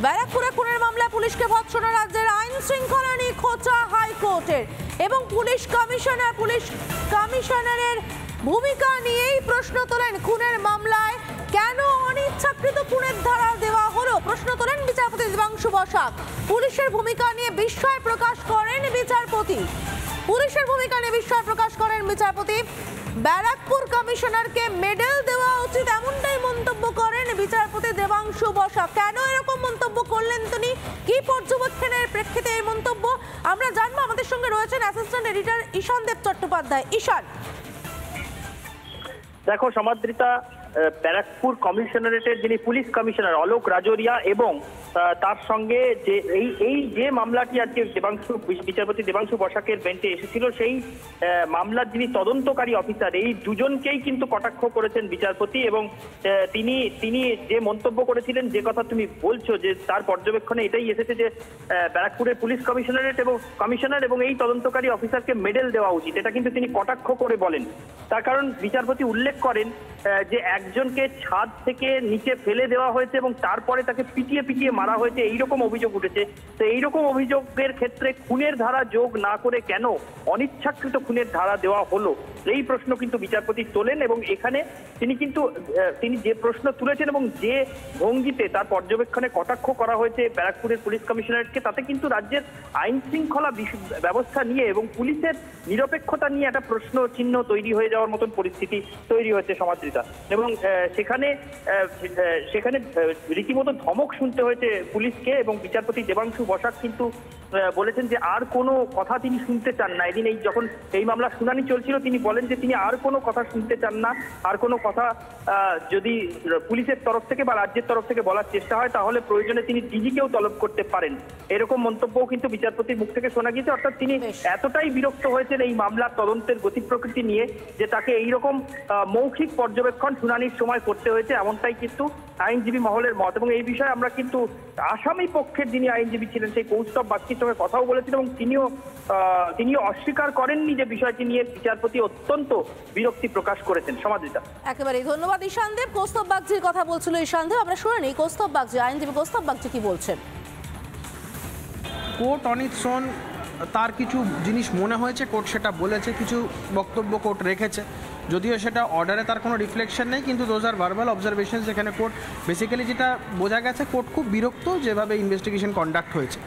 ব্যারাকপুরে খুনের মামলায় পুলিশকে ভৎসনা রাজ্যের আইন শৃঙ্খলা নিয়ে খোঁচা হাইকোর্টের এবং পুলিশ কমিশনারের ভূমিকা নিয়েই প্রশ্ন তোলেন। খুনের মামলায় কেন অনিচ্ছাকৃত খুনের ধারা দেওয়া হলো প্রশ্ন তোলেন বিচারপতি দেবাংশু বসাক। পুলিশের ভূমিকা নিয়ে বিস্ময় প্রকাশ করেন বিচারপতি। ব্যারাকপুর কমিশনারকে মেডেল দেওয়া উচিত এমনটাই মন্তব্য করেন বিচারপতি দেবাংশু বসাক। কেন এরকম মন্তব্য করলেন তিনি, কি পর্যবেক্ষণের প্রেক্ষিতে এই মন্তব্য আমরা জানবো। আমাদের সঙ্গে রয়েছেন অ্যাসিস্ট্যান্ট এডিটর ঈশান দেব চট্টোপাধ্যায়। ঈশান, দেখো সমাদৃতা, ব্যারাকপুর কমিশনারেটের যিনি পুলিশ কমিশনার অলোক রাজোরিয়া এবং তার সঙ্গে যে এই যে মামলাটি আজকে বিচারপতি দেবাংশু বসাকের বেঞ্চে এসেছিল, সেই মামলার যিনি তদন্তকারী অফিসার, এই দুজনকেই কিন্তু কটাক্ষ করেছেন বিচারপতি। এবং তিনি যে মন্তব্য করেছিলেন, যে কথা তুমি বলছো, যে তার পর্যবেক্ষণে এটাই এসেছে যে ব্যারাকপুরের পুলিশ কমিশনার এবং এই তদন্তকারী অফিসারকে মেডেল দেওয়া উচিত, এটা কিন্তু তিনি কটাক্ষ করে বলেন। তার কারণ বিচারপতি উল্লেখ করেন যে একজনকে ছাদ থেকে নিচে ফেলে দেওয়া হয়েছে এবং তারপরে তাকে পিটিয়ে মারা হয়েছে, এইরকম অভিযোগ উঠেছে। তো এইরকম অভিযোগের ক্ষেত্রে খুনের ধারা যোগ না করে কেন অনিচ্ছাকৃত খুনের ধারা দেওয়া হলো, এই প্রশ্ন কিন্তু বিচারপতি তোলেন। এবং এখানে তিনি যে প্রশ্ন তুলেছেন এবং যে ভঙ্গিতে তার পর্যবেক্ষণে কটাক্ষ করা হয়েছে ব্যারাকপুরের পুলিশ কমিশনারেটকে, তাতে কিন্তু রাজ্যের আইন শৃঙ্খলা ব্যবস্থা নিয়ে এবং পুলিশের নিরপেক্ষতা নিয়ে একটা প্রশ্ন চিহ্ন তৈরি হয়ে যাওয়ার মতন পরিস্থিতি তৈরি হয়েছে সমাদৃতা। এবং সেখানে রীতিমতো ধমক শুনতে হয়েছে পুলিশকে। এবং বিচারপতি দেবাংশু বসাক কিন্তু বলেছেন যে আর কোনো কথা তিনি শুনতে চান না। এদিন যখন এই মামলার শুনানি চলছিল, তিনি বলেন যে তিনি আর কোনো কথা শুনতে চান না। আর কোনো কথা যদি পুলিশের তরফ থেকে বা রাজ্যের তরফ থেকে বলার চেষ্টা হয়, তাহলে প্রয়োজনে তিনি ডিজিকেও তলব করতে পারেন, এরকম মন্তব্যও কিন্তু বিচারপতির মুখ থেকে শোনা গিয়েছে। অর্থাৎ তিনি এতটাই বিরক্ত হয়েছেন এই মামলার তদন্তের গতি প্রকৃতি নিয়ে যে তাকে এইরকম মৌখিক পর্যবেক্ষণ শুনানির সময় করতে হয়েছে, এমনটাই কিন্তু আইনজীবী মহলের মত। এবং এই বিষয়ে আমরা কিন্তু আসামি পক্ষের যিনি আইনজীবী ছিলেন সেই কৌস্তব বাগচির সঙ্গে কথাও বলেছিলেন এবং তিনিও অস্বীকার করেননি যে বিষয়টি নিয়ে বিচারপতি অত্যন্ত বিরক্তি প্রকাশ করেছেন। সমাদৃতা, একেবারেই ধন্যবাদ ঈশান দেব। কৌস্তব বাগচির কথা বলছিল ঈশান দেব, আমরা শুনে নিই কৌস্তব বাগচি, আইনজীবী কৌস্তব বাগচি কি বলছেন। কোর্ট অন ইটস ওন তার কিছু জিনিস মনে হয়েছে, কোর্ট সেটা বলেছে, কিছু বক্তব্য কোর্ট রেখেছে, যদিও সেটা অর্ডারে তার কোনো রিফ্লেকশন নেই, কিন্তু দোজ আর ভার্বাল অবজারভেশনস। যেখানে কোর্ট বেসিক্যালি যেটা বোঝা গেছে, কোর্ট খুব বিরক্ত যেভাবে ইনভেস্টিগেশন কন্ডাক্ট হয়েছে।